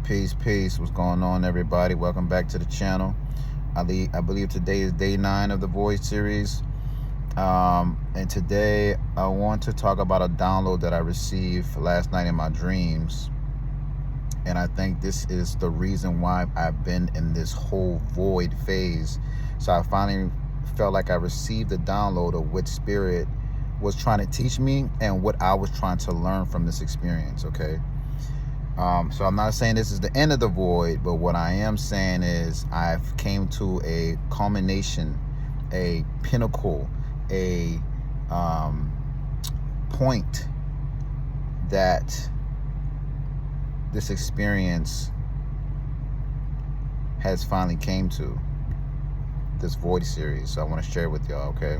Peace. What's going on, everybody? Welcome back to the channel. I believe today is day 9 of the Void series. And today I want to talk about a download that I received last night in my dreams. And I think this is the reason why I've been in this whole void phase. So I finally felt like I received the download of what Spirit was trying to teach me and what I was trying to learn from this experience, okay? So I'm not saying this is the end of the void, but what I am saying is I've came to a culmination, a pinnacle, a point that this experience has finally came to, this void series. So I want to share it with y'all, okay?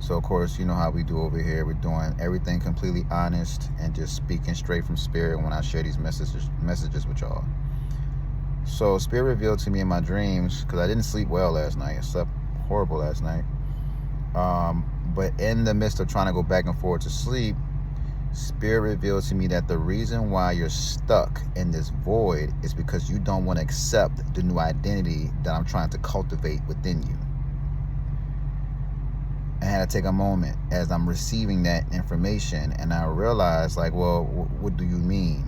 So of course, you know how we do over here. We're doing everything completely honest and just speaking straight from Spirit when I share these messages with y'all. So Spirit revealed to me in my dreams, because I didn't sleep well last night. I slept horrible last night. But in the midst of trying to go back and forth to sleep, Spirit revealed to me that the reason why you're stuck in this void is because you don't want to accept the new identity that I'm trying to cultivate within you. I had to take a moment as I'm receiving that information, and I realized, like, well, what do you mean?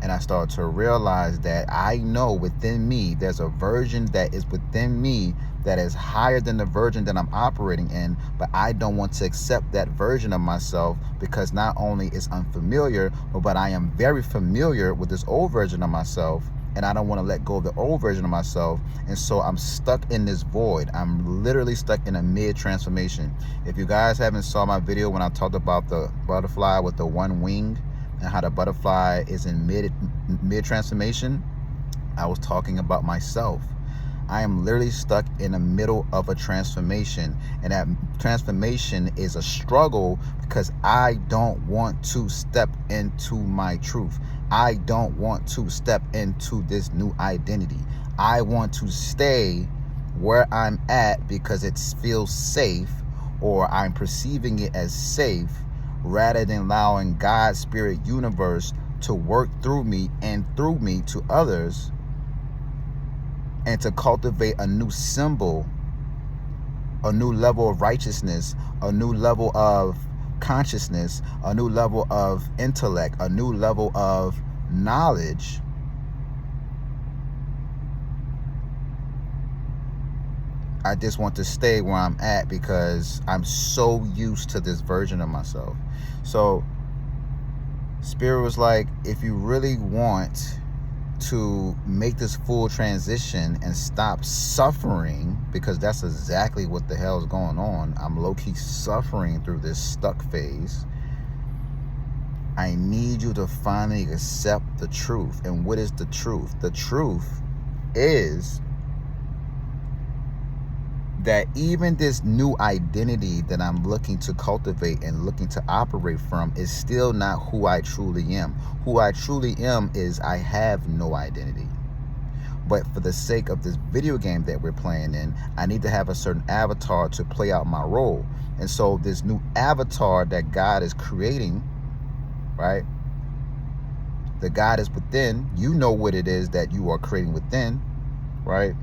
And I started to realize that I know within me there's a version that is within me that is higher than the version that I'm operating in, but I don't want to accept that version of myself because not only is unfamiliar, but I am very familiar with this old version of myself, and I don't want to let go of the old version of myself. And so I'm stuck in this void. I'm literally stuck in a mid-transformation. If you guys haven't saw my video when I talked about the butterfly with the one wing and how the butterfly is in mid-transformation, I was talking about myself. I am literally stuck in the middle of a transformation, and that transformation is a struggle because I don't want to step into my truth. I don't want to step into this new identity. I want to stay where I'm at because it feels safe, or I'm perceiving it as safe, rather than allowing God, Spirit, universe to work through me and through me to others, and to cultivate a new symbol, a new level of righteousness, a new level of consciousness, a new level of intellect, a new level of knowledge. I just want to stay where I'm at because I'm so used to this version of myself. So Spirit was like, if you really want to make this full transition and stop suffering, because that's exactly what the hell is going on. I'm low-key suffering through this stuck phase. I need you to finally accept the truth. And what is the truth? The truth is that even this new identity that I'm looking to cultivate and looking to operate from is still not who I truly am. Who I truly am is I have no identity. But for the sake of this video game that we're playing in, I need to have a certain avatar to play out my role. And so this new avatar that God is creating, right? The God is within. You know what it is that you are creating within, right?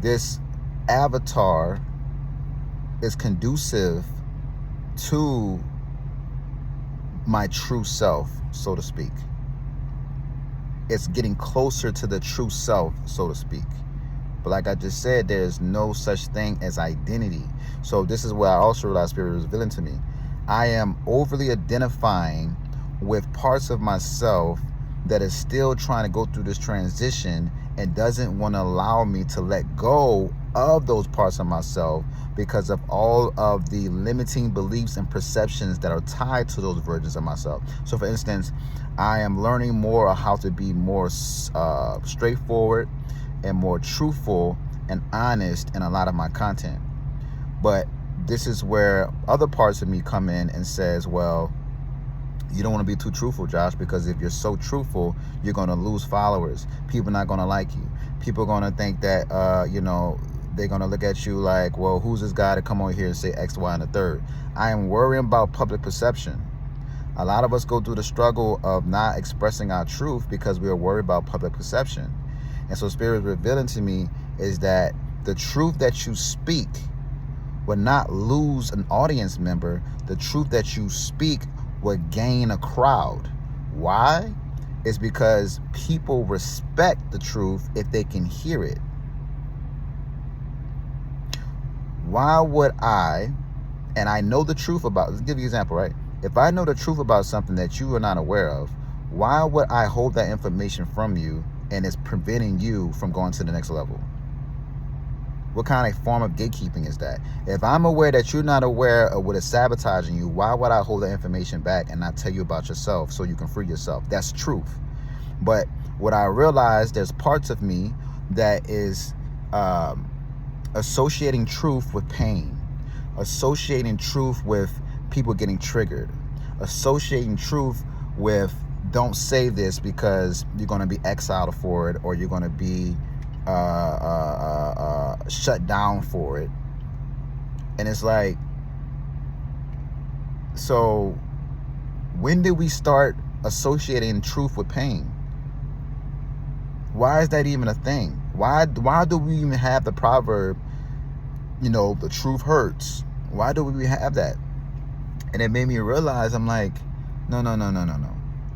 This avatar is conducive to my true self, so to speak. It's getting closer to the true self, so to speak. But like I just said, there's no such thing as identity. So this is where I also realized Spirit was revealing to me. I am overly identifying with parts of myself that is still trying to go through this transition and doesn't want to allow me to let go of those parts of myself because of all of the limiting beliefs and perceptions that are tied to those versions of myself. So for instance, I am learning more how to be more straightforward and more truthful and honest in a lot of my content. But this is where other parts of me come in and says, well, you don't want to be too truthful, Josh, because if you're so truthful, you're going to lose followers. People are not going to like you. People are going to think that, you know, they're going to look at you like, well, who's this guy to come over here and say X, Y, and the third? I am worrying about public perception. A lot of us go through the struggle of not expressing our truth because we are worried about public perception. And so Spirit is revealing to me is that the truth that you speak will not lose an audience member. The truth that you speak will gain a crowd. Why? It's because people respect the truth if they can hear it. Why would I, and I know the truth about, let's give you an example, right? If I know the truth about something that you are not aware of, why would I hold that information from you and it's preventing you from going to the next level? What kind of form of gatekeeping is that? If I'm aware that you're not aware of what is sabotaging you, why would I hold that information back and not tell you about yourself so you can free yourself? That's truth. But what I realized, there's parts of me that is associating truth with pain, associating truth with people getting triggered, associating truth with don't say this because you're going to be exiled for it, or you're going to be shut down for it. And it's like, so when did we start associating truth with pain? Why is that even a thing? Why do we even have the proverb, the truth hurts? Why do we have that? And it made me realize, I'm like, no.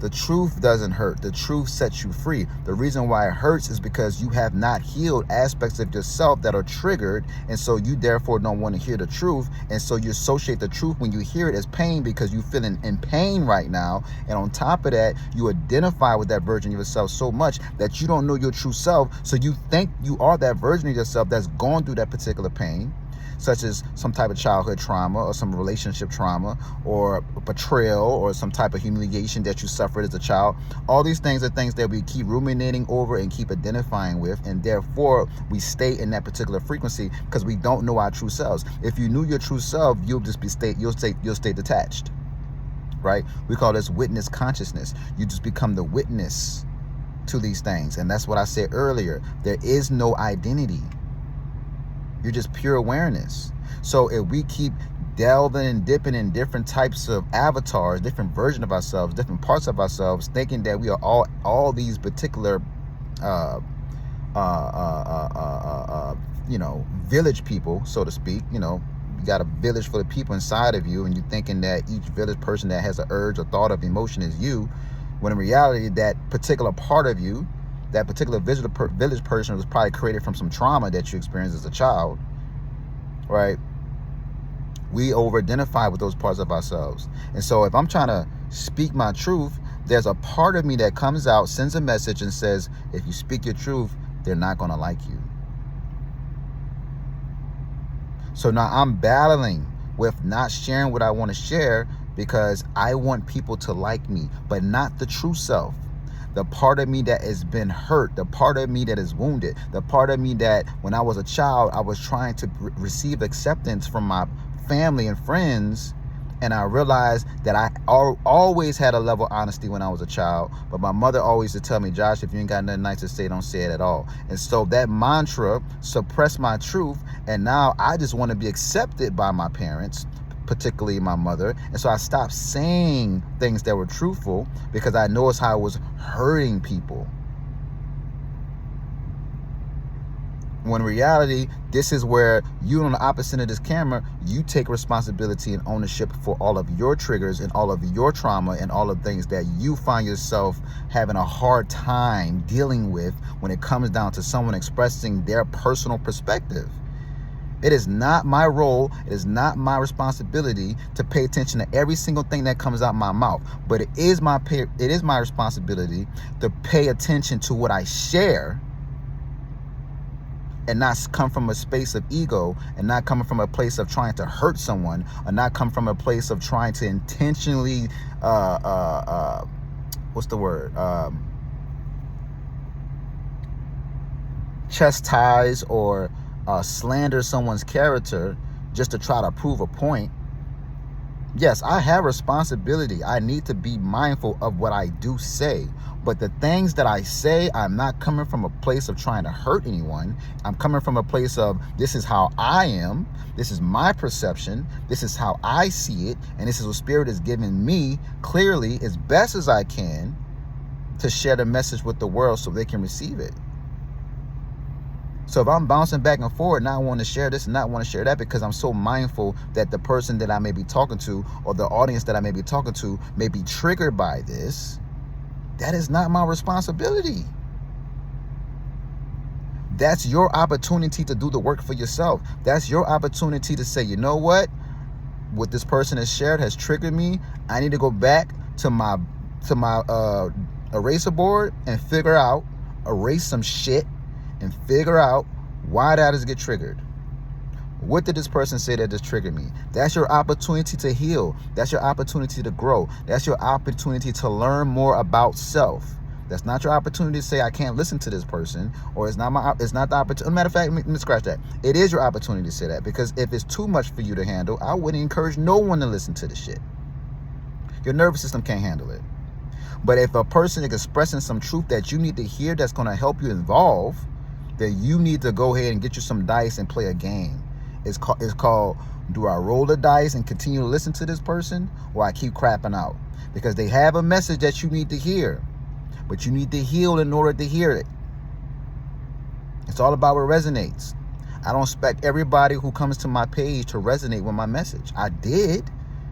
The truth doesn't hurt. The truth sets you free. The reason why it hurts is because you have not healed aspects of yourself that are triggered, and so you therefore don't want to hear the truth, and so you associate the truth when you hear it as pain because you're feeling in pain right now. And on top of that, you identify with that version of yourself so much that you don't know your true self, so you think you are that version of yourself that's gone through that particular pain, such as some type of childhood trauma or some relationship trauma or betrayal or some type of humiliation that you suffered as a child. All these things are things that we keep ruminating over and keep identifying with, and therefore we stay in that particular frequency because we don't know our true selves. If you knew your true self, you'll stay detached, right? We call this witness consciousness. You just become the witness to these things. And that's what I said earlier. There is no identity. You're just pure awareness. So if we keep delving and dipping in different types of avatars, different versions of ourselves, different parts of ourselves, thinking that we are all these particular village people, so to speak, you got a village full of people inside of you, and you're thinking that each village person that has an urge or thought of emotion is you, when in reality that particular part of you, that particular village person was probably created from some trauma that you experienced as a child, right? We over-identify with those parts of ourselves. And so if I'm trying to speak my truth, there's a part of me that comes out, sends a message and says, if you speak your truth, they're not going to like you. So now I'm battling with not sharing what I want to share because I want people to like me, but not the true self. The part of me that has been hurt, the part of me that is wounded, the part of me that when I was a child, I was trying to receive acceptance from my family and friends. And I realized that I always had a level of honesty when I was a child. But my mother always used to tell me, Josh, if you ain't got nothing nice to say, don't say it at all. And so that mantra suppressed my truth. And now I just want to be accepted by my parents, particularly my mother. And so I stopped saying things that were truthful because I noticed how I was hurting people. When in reality, this is where you, on the opposite of this camera, you take responsibility and ownership for all of your triggers and all of your trauma and all of the things that you find yourself having a hard time dealing with when it comes down to someone expressing their personal perspective. It is not my role, it is not my responsibility to pay attention to every single thing that comes out my mouth. But it is my responsibility to pay attention to what I share and not come from a space of ego, and not coming from a place of trying to hurt someone, or not come from a place of trying to intentionally, chastise or slander someone's character just to try to prove a point. Yes, I have responsibility. I need to be mindful of what I do say. But the things that I say, I'm not coming from a place of trying to hurt anyone. I'm coming from a place of, this is how I am. This is my perception. This is how I see it. And this is what Spirit is giving me clearly, as best as I can, to share the message with the world so they can receive it. So if I'm bouncing back and forth, now I want to share this and not want to share that because I'm so mindful that the person that I may be talking to or the audience that I may be talking to may be triggered by this, that is not my responsibility. That's your opportunity to do the work for yourself. That's your opportunity to say, you know what this person has shared has triggered me. I need to go back to my eraser board and erase some shit and figure out why that does get triggered. What did this person say that just triggered me? That's your opportunity to heal. That's your opportunity to grow. That's your opportunity to learn more about self. That's not your opportunity to say, I can't listen to this person, or it's not the opportunity. Matter of fact, let me scratch that. It is your opportunity to say that, because if it's too much for you to handle, I wouldn't encourage no one to listen to this shit. Your nervous system can't handle it. But if a person is expressing some truth that you need to hear that's going to help you evolve, then you need to go ahead and get you some dice and play a game. It's called, do I roll the dice and continue to listen to this person, or I keep crapping out? Because they have a message that you need to hear, but you need to heal in order to hear it. It's all about what resonates. I don't expect everybody who comes to my page to resonate with my message. I did,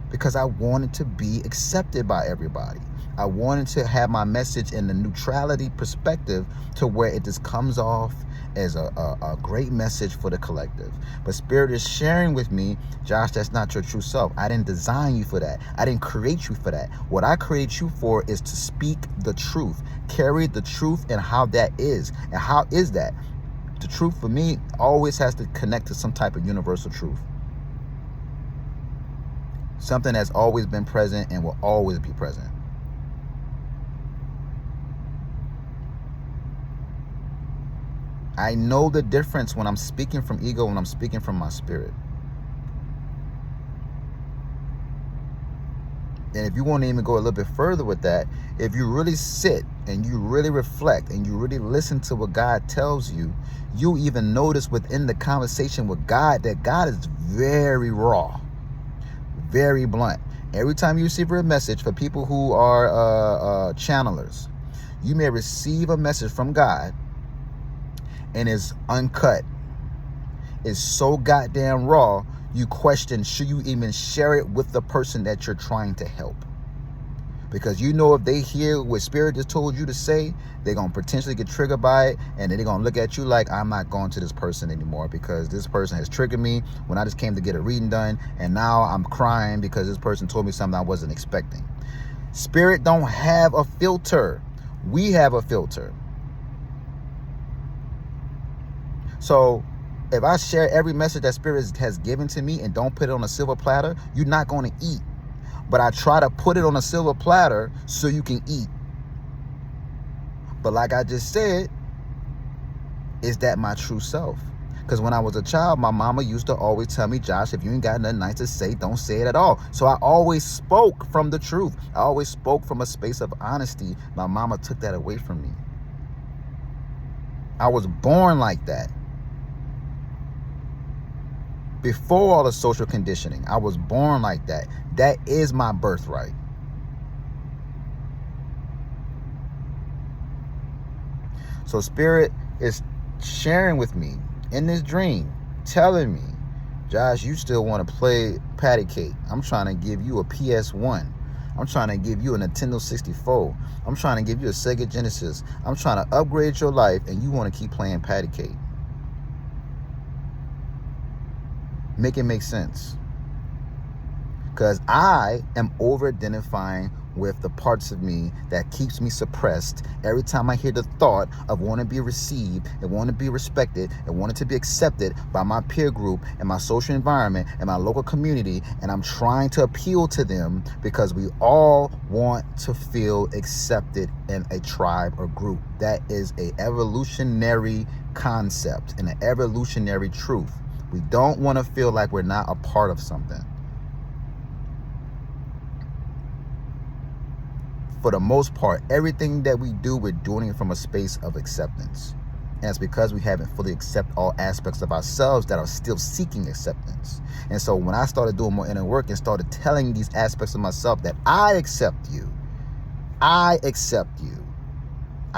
because I wanted to be accepted by everybody. I wanted to have my message in the neutrality perspective to where it just comes off as a great message for the collective. But Spirit is sharing with me, Josh, that's not your true self. I didn't design you for that. I didn't create you for that. What I create you for is to speak the truth, carry the truth, and how that is. And how is that? The truth for me always has to connect to some type of universal truth. Something that's always been present and will always be present. I know the difference when I'm speaking from ego and I'm speaking from my spirit. And if you want to even go a little bit further with that, if you really sit and you really reflect and you really listen to what God tells you, you even notice within the conversation with God that God is very raw, very blunt. Every time you receive a message, for people who are channelers, you may receive a message from God and it's uncut. It's so goddamn raw, you question, should you even share it with the person that you're trying to help? Because you know if they hear what Spirit just told you to say, they're going to potentially get triggered by it, and then they're going to look at you like, I'm not going to this person anymore because this person has triggered me when I just came to get a reading done, and now I'm crying because this person told me something I wasn't expecting. Spirit don't have a filter. We have a filter. So if I share every message that Spirit has given to me and don't put it on a silver platter, you're not going to eat. But I try to put it on a silver platter so you can eat. But like I just said, is that my true self? Because when I was a child, my mama used to always tell me, Josh, if you ain't got nothing nice to say, don't say it at all. So I always spoke from the truth. I always spoke from a space of honesty. My mama took that away from me. I was born like that. Before all the social conditioning, I was born like that. That is my birthright. So Spirit is sharing with me in this dream, telling me, Josh, you still want to play patty cake. I'm trying to give you a PS1. I'm trying to give you a Nintendo 64. I'm trying to give you a Sega Genesis. I'm trying to upgrade your life, and you want to keep playing patty cake. Make it make sense. Because I am over-identifying with the parts of me that keeps me suppressed every time I hear the thought of wanting to be received and want to be respected and wanting to be accepted by my peer group and my social environment and my local community, and I'm trying to appeal to them because we all want to feel accepted in a tribe or group. That is an evolutionary concept and an evolutionary truth. We don't want to feel like we're not a part of something. for the most part, everything that we do, we're doing it from a space of acceptance. And it's because we haven't fully accepted all aspects of ourselves that are still seeking acceptance. And so when I started doing more inner work and started telling these aspects of myself that I accept you, I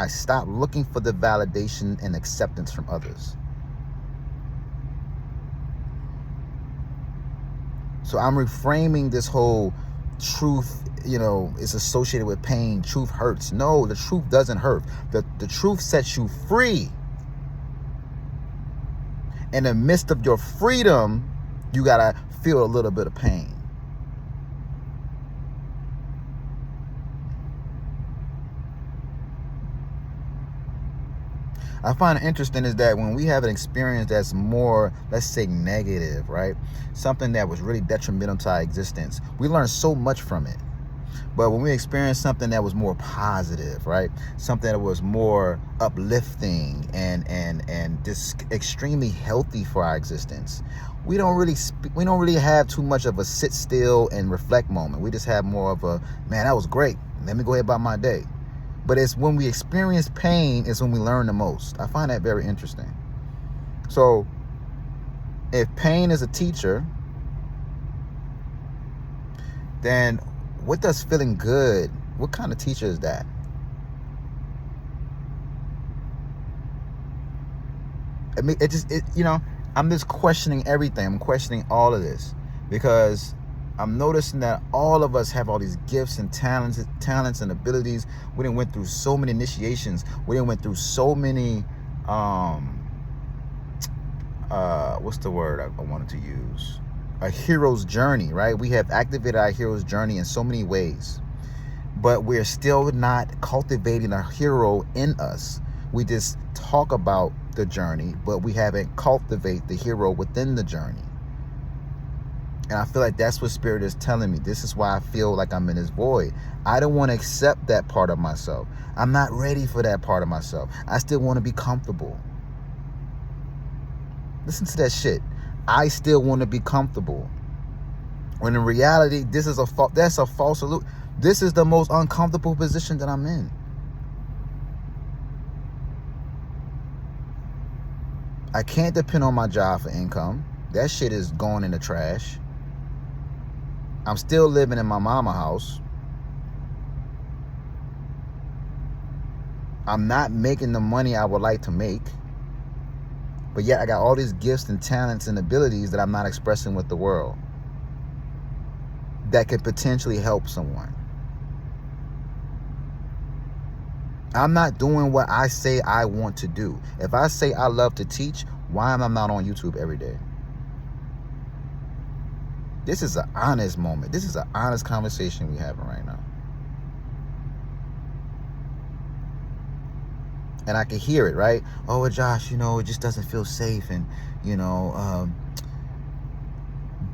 stopped looking for the validation and acceptance from others. So I'm reframing this whole truth, is associated with pain. Truth hurts. No, the truth doesn't hurt. The truth sets you free. In the midst of your freedom, you gotta feel a little bit of pain. I find it interesting is that when we have an experience that's more, let's say, negative, right? Something that was really detrimental to our existence, we learn so much from it. But when we experience something that was more positive, right? Something that was more uplifting and just extremely healthy for our existence, we don't really have too much of a sit still and reflect moment. We just have more of a, man, that was great. Let me go ahead about my day. But it's when we experience pain is when we learn the most. I find that very interesting. So if pain is a teacher, then what does feeling good, what kind of teacher is that? I mean, I'm just questioning everything. I'm questioning all of this because I'm noticing that all of us have all these gifts and talents and abilities. We done went through so many initiations. We done went through so many, what's the word I wanted to use? A hero's journey, right? We have activated our hero's journey in so many ways, but we're still not cultivating a hero in us. We just talk about the journey, but we haven't cultivated the hero within the journey. And I feel like that's what Spirit is telling me. This is why I feel like I'm in this void. I don't want to accept that part of myself. I'm not ready for that part of myself. I still want to be comfortable. Listen to that shit. I still want to be comfortable. When in reality, that's a false illusion. This is the most uncomfortable position that I'm in. I can't depend on my job for income. That shit is going in the trash. I'm still living in my mama house. I'm not making the money I would like to make. But yet I got all these gifts and talents and abilities that I'm not expressing with the world that could potentially help someone. I'm not doing what I say I want to do. If I say I love to teach, why am I not on YouTube every day? This is an honest moment. This is an honest conversation we're having right now. And I can hear it, right? Oh, Josh, it just doesn't feel safe. And,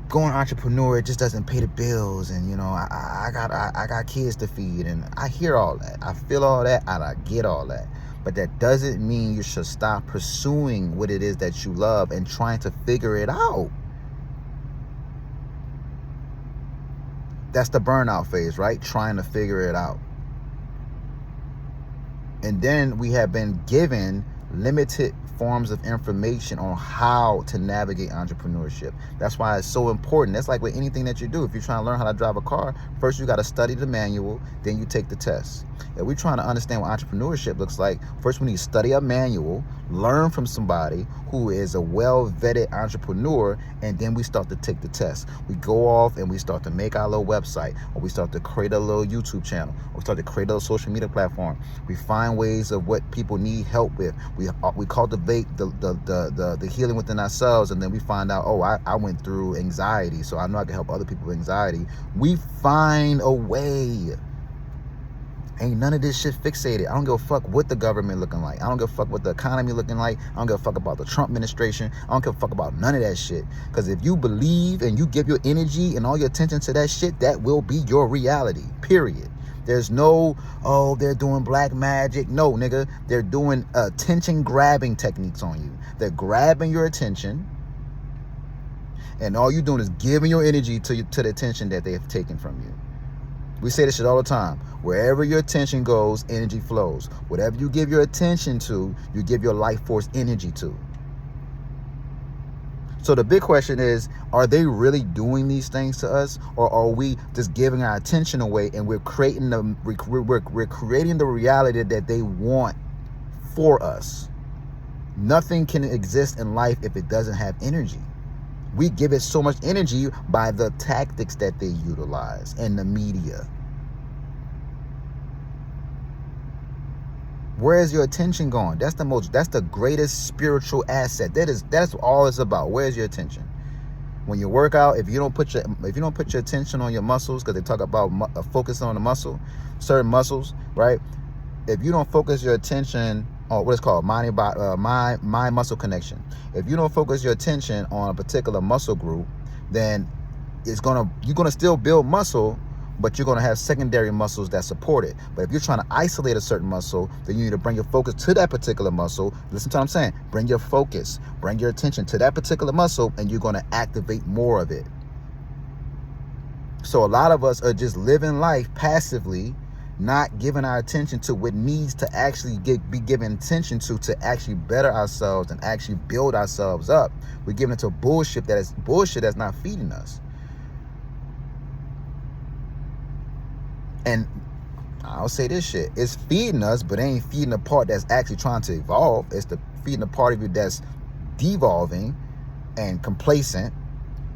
going entrepreneur, it just doesn't pay the bills. And, I got kids to feed. And I hear all that. I feel all that. And I get all that. But that doesn't mean you should stop pursuing what it is that you love and trying to figure it out. That's the burnout phase, right? Trying to figure it out. And then we have been given limited forms of information on how to navigate entrepreneurship. That's why it's so important. That's like with anything that you do. If you're trying to learn how to drive a car, first you got to study the manual, then you take the test. If we're trying to understand what entrepreneurship looks like, first we need to study a manual, learn from somebody who is a well-vetted entrepreneur, and then we start to take the test. We go off and we start to make our little website, or we start to create a little YouTube channel, or we start to create a little social media platform. We find ways of what people need help with. We cultivate the healing within ourselves, and then we find out, oh, I went through anxiety, so I know I can help other people with anxiety. We find a way. Ain't none of this shit fixated. I don't give a fuck what the government looking like. I don't give a fuck what the economy looking like. I don't give a fuck about the Trump administration. I don't give a fuck about none of that shit. Because if you believe and you give your energy and all your attention to that shit, that will be your reality, period. There's no, oh, they're doing black magic. No, nigga. They're doing attention grabbing techniques on you. They're grabbing your attention. And all you're doing is giving your energy to the attention that they have taken from you. We say this shit all the time. Wherever your attention goes, energy flows. Whatever you give your attention to, you give your life force energy to. So the big question is, are they really doing these things to us, or are we just giving our attention away and we're creating we're creating the reality that they want for us? Nothing can exist in life if it doesn't have energy. We give it so much energy by the tactics that they utilize and the media. Where is your attention going? That's the greatest spiritual asset. That's all it's about. Where's your attention? When you work out, if you don't put your attention on your muscles, because they talk about focus on the muscle, certain muscles, right? If you don't focus your attention on what it's called mind muscle connection, if you don't focus your attention on a particular muscle group, then you're gonna still build muscle, but you're going to have secondary muscles that support it. But if you're trying to isolate a certain muscle, then you need to bring your focus to that particular muscle. Listen to what I'm saying. Bring your focus, bring your attention to that particular muscle, and you're going to activate more of it. So a lot of us are just living life passively, not giving our attention to what needs to actually be given attention to actually better ourselves and actually build ourselves up. We're giving it to bullshit that's not feeding us. And I'll say this shit, it's feeding us, but it ain't feeding the part that's actually trying to evolve. It's feeding the part of you that's devolving and complacent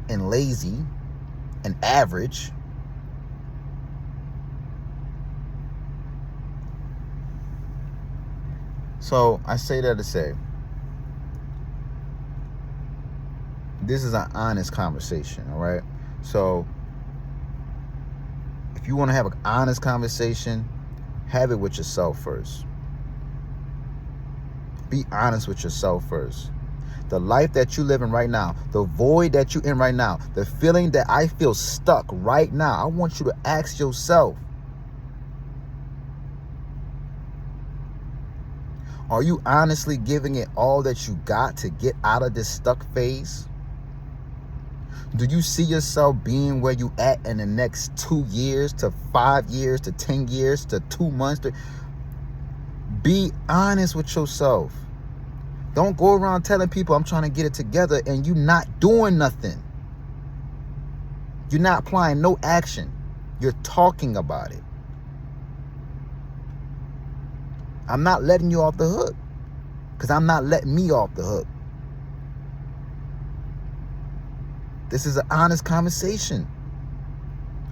and lazy and average. So I say that to say, this is an honest conversation, all right? So if you want to have an honest conversation, have it with yourself first. Be honest with yourself first. The life that you're living right now, the void that you're in right now, the feeling that I feel stuck right now, I want you to ask yourself, are you honestly giving it all that you got to get out of this stuck phase? Do you see yourself being where you at in the next 2 years to 5 years to 10 years to 2 months? Be honest with yourself. Don't go around telling people I'm trying to get it together and you not doing nothing. You're not applying no action. You're talking about it. I'm not letting you off the hook because I'm not letting me off the hook. This is an honest conversation.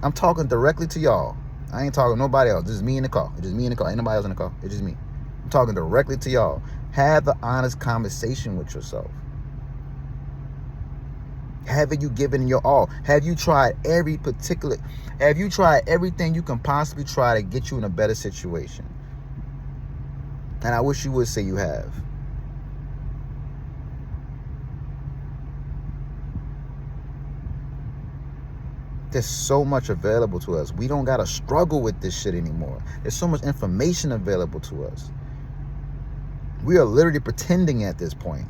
I'm talking directly to y'all. I ain't talking to nobody else. This is me in the car. It's just me in the car. Ain't nobody else in the car. It's just me. I'm talking directly to y'all. Have the honest conversation with yourself. Haven't you given your all? Have you tried everything you can possibly try to get you in a better situation? And I wish you would say you have. There's so much available to us. We don't got to struggle with this shit anymore. There's so much information available to us. We are literally pretending at this point.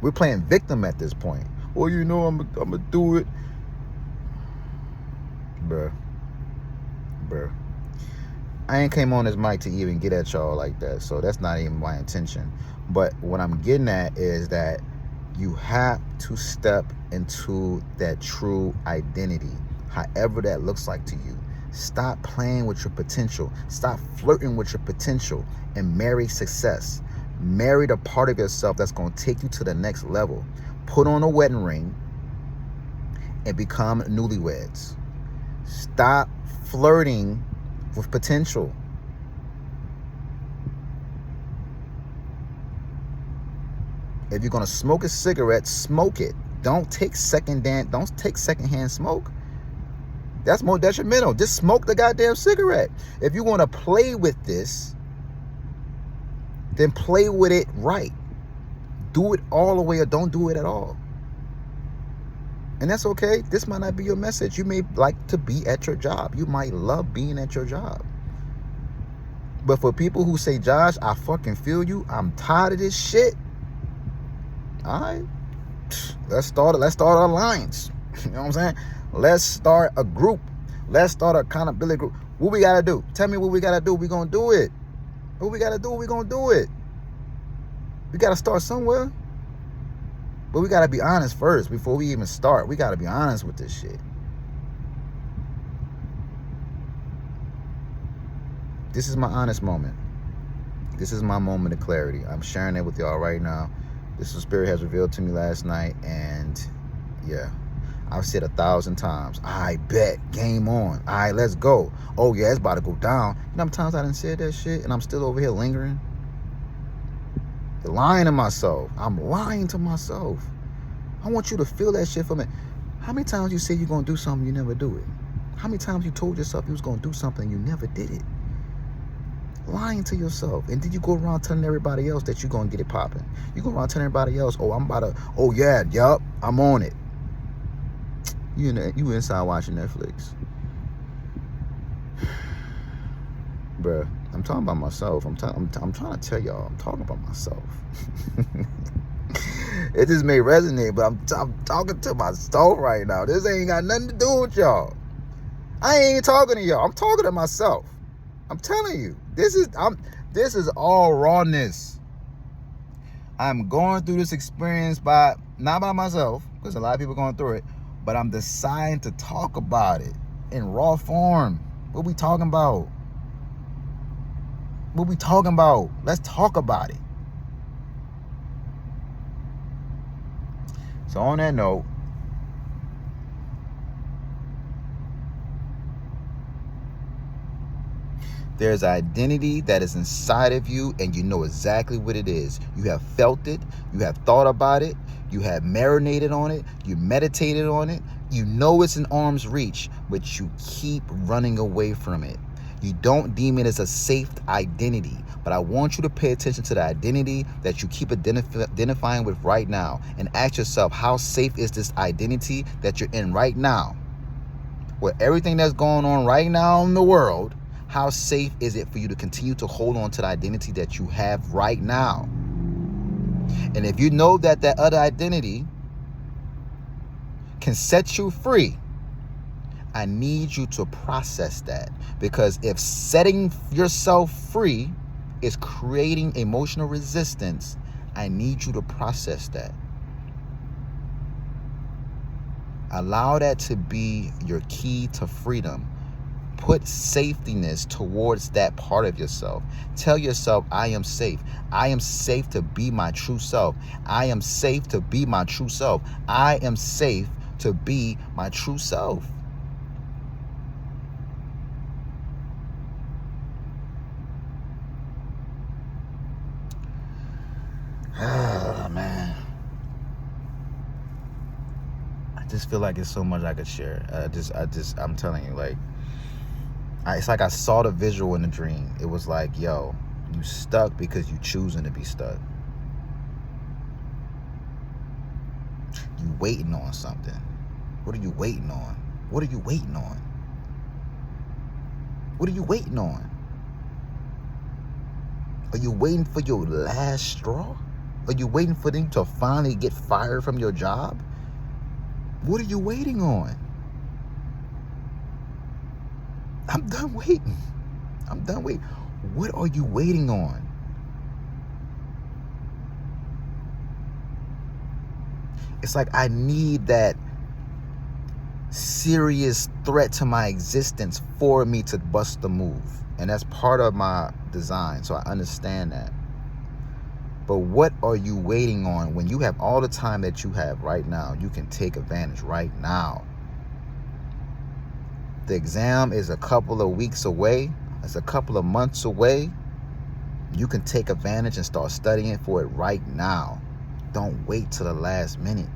We're playing victim at this point. Well, you know, I'm gonna do it. Bruh. I ain't came on this mic to even get at y'all like that. So that's not even my intention. But what I'm getting at is that you have to step into that true identity, however that looks like to you. Stop playing with your potential. Stop flirting with your potential and marry success. Marry the part of yourself that's going to take you to the next level. Put on a wedding ring and become newlyweds. Stop flirting with potential. If you're going to smoke a cigarette, smoke it. Don't take secondhand smoke. That's more detrimental. Just smoke the goddamn cigarette. If you want to play with this, then play with it right. Do it all the way or don't do it at all. And that's okay. This might not be your message. You may like to be at your job. You might love being at your job. But for people who say, Josh, I fucking feel you. I'm tired of this shit. All right. Let's start an alliance. You know what I'm saying? Let's start a group Let's start an accountability group. What we got to do? Tell me what we got to do. We going to do it. What we got to do, we going to do it. We got to start somewhere. But we got to be honest first before we even start. We got to be honest with this shit. This is my honest moment. This is my moment of clarity. I'm sharing it with y'all right now. This is what Spirit has revealed to me last night. And yeah, I've said 1,000 times, I bet, game on. All right, let's go. Oh yeah, it's about to go down. You know how many times I done said that shit and I'm still over here lingering? Lying to myself. I'm lying to myself. I want you to feel that shit for me. How many times you said you're going to do something, you never do it? How many times you told yourself you was going to do something, you never did it? Lying to yourself. And then you go around telling everybody else that you're going to get it popping. You go around telling everybody else, oh, I'm about to, oh yeah, yup, I'm on it. You know, you inside watching Netflix. Bruh, I'm talking about myself. I'm trying to tell y'all, I'm talking about myself. It just may resonate, but I'm talking to myself right now. This ain't got nothing to do with y'all. I ain't talking to y'all. I'm talking to myself. I'm telling you, this is all rawness. I'm going through this experience not by myself, because a lot of people going through it, but I'm deciding to talk about it in raw form. What we talking about? What we talking about? Let's talk about it. So on that note, there's identity that is inside of you, and you know exactly what it is. You have felt it. You have thought about it. You have marinated on it. You meditated on it. You know it's in arm's reach, but you keep running away from it. You don't deem it as a safe identity, but I want you to pay attention to the identity that you keep identifying with right now, and ask yourself, how safe is this identity that you're in right now? With everything that's going on right now in the world, how safe is it for you to continue to hold on to the identity that you have right now? And if you know that that other identity can set you free, I need you to process that. Because if setting yourself free is creating emotional resistance, I need you to process that. Allow that to be your key to freedom. Put safetyness towards that part of yourself. Tell yourself, I am safe. I am safe to be my true self. I am safe to be my true self. I am safe to be my true self. Ah, man. I just feel like there's so much I could share. I'm telling you, like, it's like I saw the visual in the dream. It was like, yo, you stuck because you choosing to be stuck. You waiting on something. What are you waiting on? What are you waiting on? What are you waiting on? Are you waiting for your last straw? Are you waiting for them to finally get fired from your job? What are you waiting on? I'm done waiting. I'm done waiting. What are you waiting on? It's like I need that serious threat to my existence for me to bust the move. And that's part of my design, so I understand that. But what are you waiting on when you have all the time that you have right now? You can take advantage right now. The exam is a couple of weeks away. It's a couple of months away. You can take advantage and start studying for it right now. Don't wait till the last minute.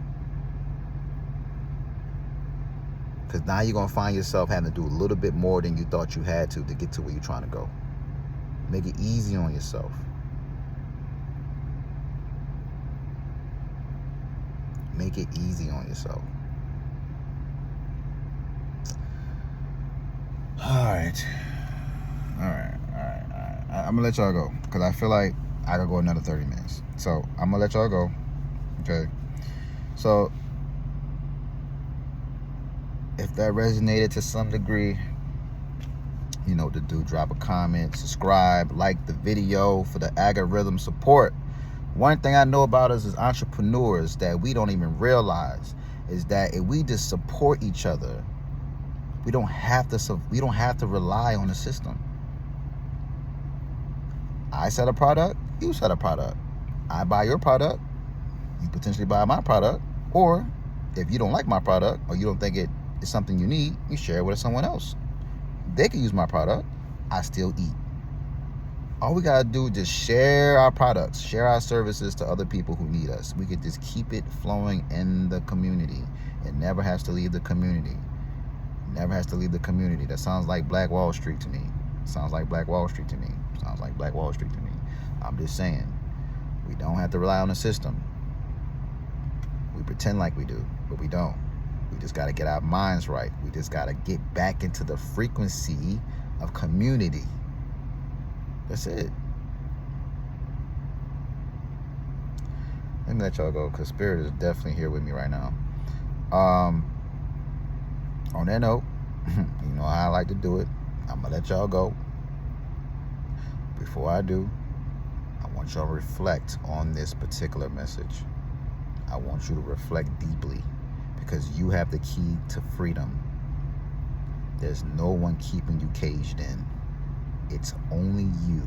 Because now you're going to find yourself having to do a little bit more than you thought you had to get to where you're trying to go. Make it easy on yourself. Make it easy on yourself. All right. I'm gonna let y'all go because I feel like I could go another 30 minutes. So I'm gonna let y'all go. Okay. So If that resonated to some degree, you know what to do. Drop a comment, subscribe, like the video for the algorithm support. One thing I know about us as entrepreneurs that we don't even realize is that if we just support each other, we don't have to rely on the system. I sell a product, you sell a product. I buy your product, you potentially buy my product. Or if you don't like my product or you don't think it is something you need, you share it with someone else. They can use my product, I still eat. All we gotta do is just share our products, share our services to other people who need us. We could just keep it flowing in the community. It never has to leave the community. Never has to leave the community. That sounds like Black Wall Street to me. Sounds like Black Wall Street to me. Sounds like Black Wall Street to me. I'm just saying, we don't have to rely on the system. We pretend like we do, but we don't. We just got to get our minds right. We just got to get back into the frequency of community. That's it. Let me let y'all go, because Spirit is definitely here with me right now. On that note, you know how I like to do it. I'm going to let y'all go. Before I do, I want y'all to reflect on this particular message. I want you to reflect deeply, because you have the key to freedom. There's no one keeping you caged in. It's only you.